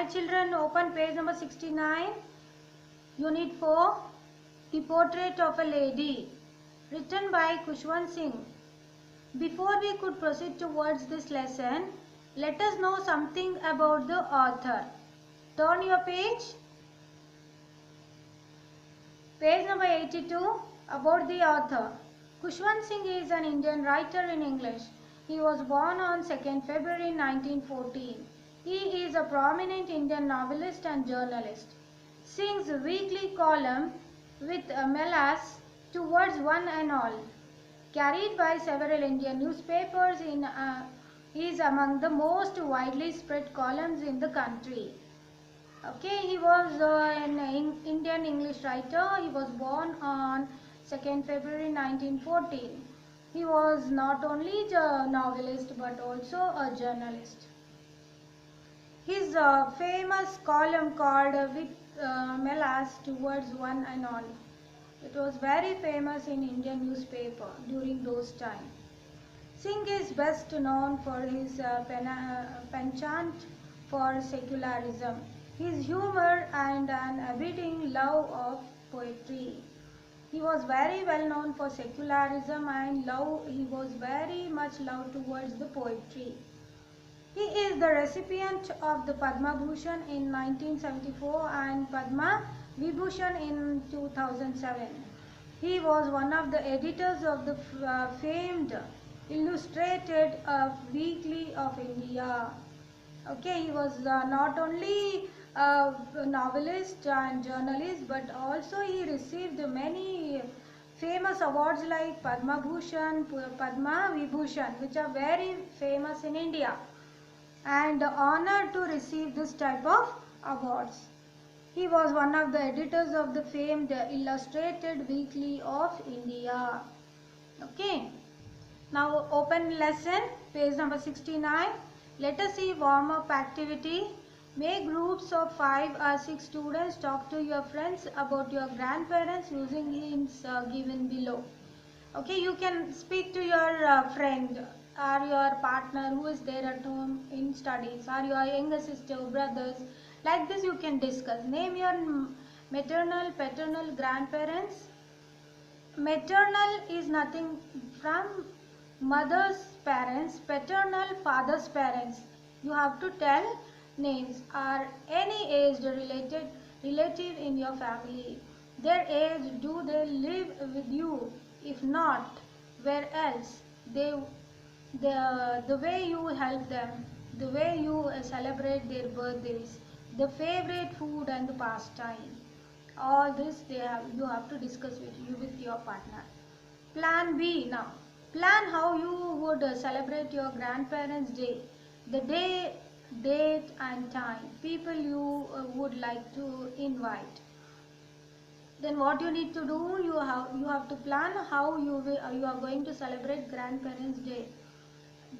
children, open page number 69, Unit 4, The Portrait of a Lady, written by Khushwant Singh. Before we could proceed towards this lesson, let us know something about the author. Turn your page. Page number 82, about the author. Khushwant Singh is an Indian writer in English. He was born on 2nd February 1914. He is a prominent Indian novelist and journalist. Singh's weekly column with Melas Towards One and All, carried by several Indian newspapers, is among the most widely spread columns in the country. Okay, he was an Indian English writer. He was born on 2nd February 1914. He was not only a novelist but also a journalist. His famous column called With Melas Towards One and All, it was very famous in Indian newspaper during those times. Singh is best known for his penchant for secularism, his humor and an abiding love of poetry. He was very well known for secularism and love. He was very much loved towards the poetry. He is the recipient of the Padma Bhushan in 1974 and Padma Vibhushan in 2007. He was one of the editors of the famed Illustrated Weekly of India. Okay, he was not only a novelist and journalist, but also he received many famous awards like Padma Bhushan, Padma Vibhushan, which are very famous in India, and honored to receive this type of awards. He was one of the editors of the famed Illustrated Weekly of India. Okay. Now open lesson, page number 69. Let us see warm-up activity. Make groups of 5 or 6 students talk to your friends about your grandparents using hints given below. Okay, you can speak to your friend or your partner who is there at home in studies, or your younger sister, brothers. Like this you can discuss. Name your maternal, paternal grandparents. Maternal is nothing from mother's parents, paternal, father's parents. You have to tell names or any aged relative in your family. Their age, do they live with you? If not, where else? The way you help them, the way you celebrate their birthdays, the favorite food and the pastime. All this you have to discuss with your partner. Plan B now. Plan how you would celebrate your grandparents' day. The day, date and time. People you would like to invite. Then what you need to do, you have to plan how you are going to celebrate grandparents' day.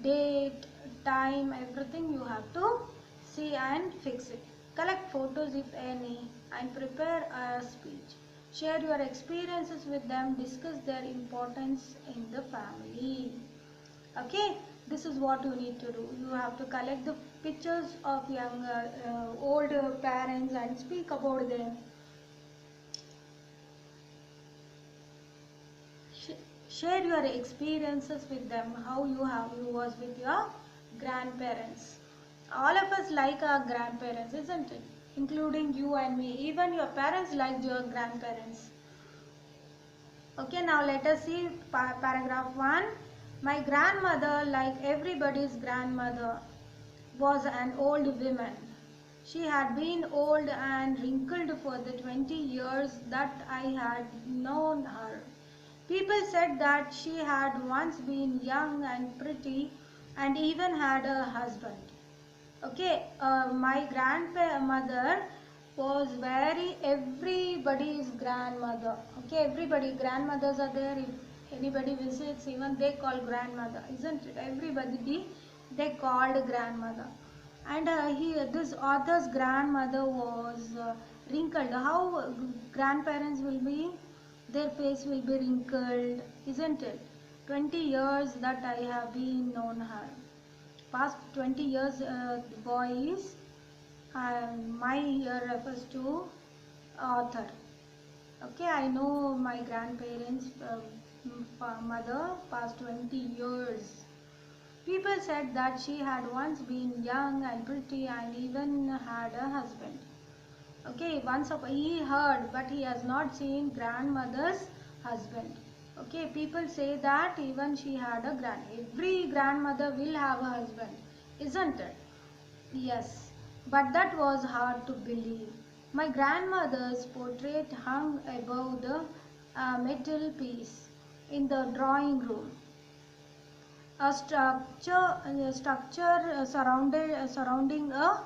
Date, time, everything you have to see and fix it. Collect photos if any and prepare a speech. Share your experiences with them. Discuss their importance in the family. Okay, this is what you need to do. You have to collect the pictures of young, old parents and speak about them. Share your experiences with them, how you was with your grandparents. All of us like our grandparents, isn't it? Including you and me. Even your parents liked your grandparents. Okay, now let us see paragraph 1. My grandmother, like everybody's grandmother, was an old woman. She had been old and wrinkled for the 20 years that I had known her. People said that she had once been young and pretty and even had a husband. Okay, my grandmother was everybody's grandmother. Okay, grandmothers are there. If anybody visits, even they call grandmother, isn't it? Everybody they called grandmother. And this author's grandmother was wrinkled. How grandparents will be? Their face will be wrinkled, isn't it? 20 years that I have been known her. Past 20 years, the boy is My here refers to author. Okay, I know my grandparents, mother, past 20 years. People said that she had once been young and pretty and even had a husband. Okay, he heard, but he has not seen grandmother's husband. Okay, people say that even she had a every grandmother will have a husband, isn't it? Yes, but that was hard to believe. My grandmother's portrait hung above the metal piece in the drawing room. A structure surrounding a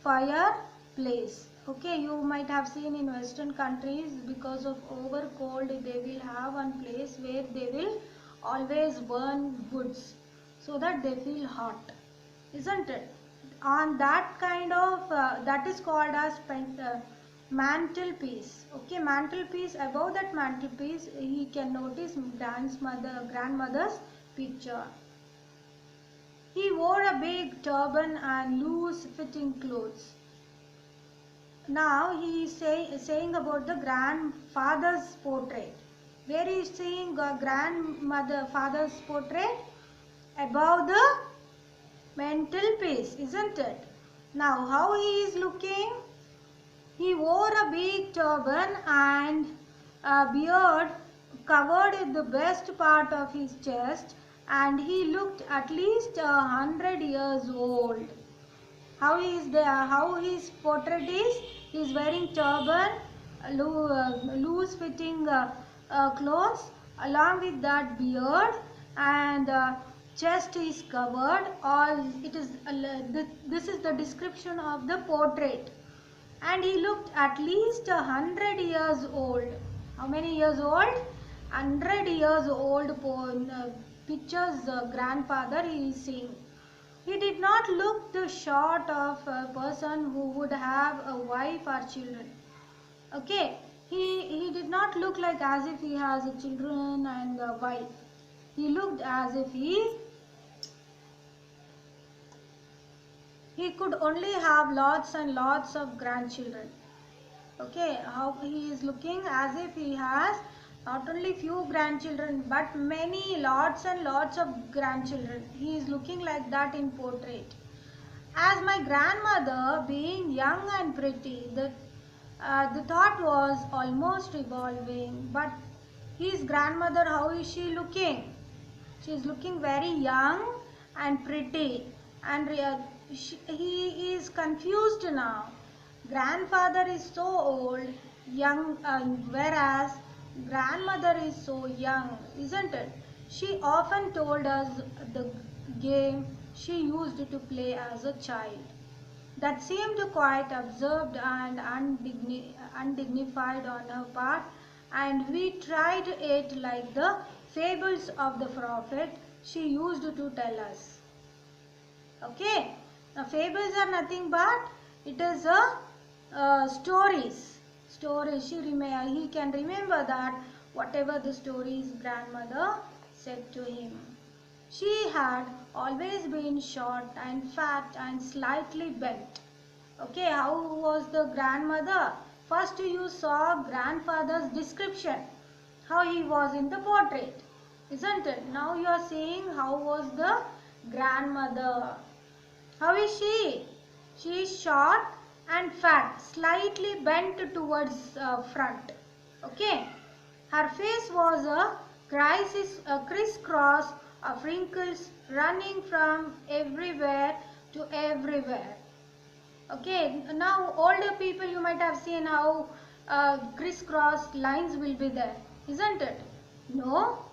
fireplace. Okay, you might have seen in Western countries, because of over cold, they will have one place where they will always burn woods so that they feel hot, isn't it? On that kind of that is called as mantelpiece. Okay, mantelpiece. Above that mantelpiece, he can notice grandmother's picture. He wore a big turban and loose fitting clothes. Now he is saying about the grandfather's portrait. Where is seeing father's portrait? Above the mantelpiece, isn't it? Now how he is looking? He wore a big turban and a beard covered the best part of his chest, and he looked at least 100 years old. How his portrait is? He is wearing turban, loose fitting clothes, along with that beard, and chest is covered. This is the description of the portrait. And he looked at least 100 years old. How many years old? 100 years old. Picture's grandfather he is seeing. He did not look the sort of person who would have a wife or children. Okay, he did not look like as if he has a children and a wife. He looked as if he could only have lots and lots of grandchildren. Okay, how he is looking as if he has not only few grandchildren but many lots and lots of grandchildren. He is looking like that in portrait. As my grandmother being young and pretty, the thought was almost revolving. But his grandmother, how is she looking? She is looking very young and pretty, and he is confused now. Grandfather is so old, young, whereas grandmother is so young, isn't it? She often told us the game she used to play as a child. That seemed quite absurd and undignified on her part, and we tried it like the fables of the prophet she used to tell us. Okay, now fables are nothing but it is stories. He can remember that whatever the stories grandmother said to him. She had always been short and fat and slightly bent. Okay, how was the grandmother? First you saw grandfather's description, how he was in the portrait, isn't it? Now you are seeing how was the grandmother. How is she? She is short and fat, slightly bent towards front. Okay. Her face was a crisscross of wrinkles running from everywhere to everywhere. Okay. Now older people, you might have seen how crisscross lines will be there, isn't it? No.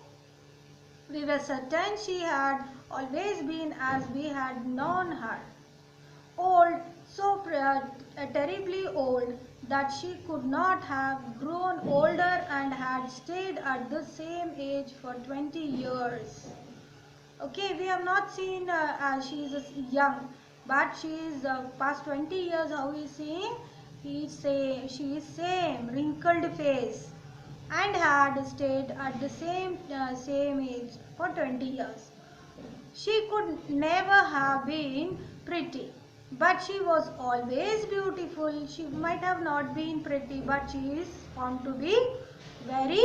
We were certain she had always been as we had known her. Old, so terribly old that she could not have grown older and had stayed at the same age for 20 years. Okay, we have not seen she is young, but she is past 20 years. How is seeing? She is same wrinkled face and had stayed at the same age for 20 years. She could never have been pretty. But she was always beautiful. She might have not been pretty, but she is found to be very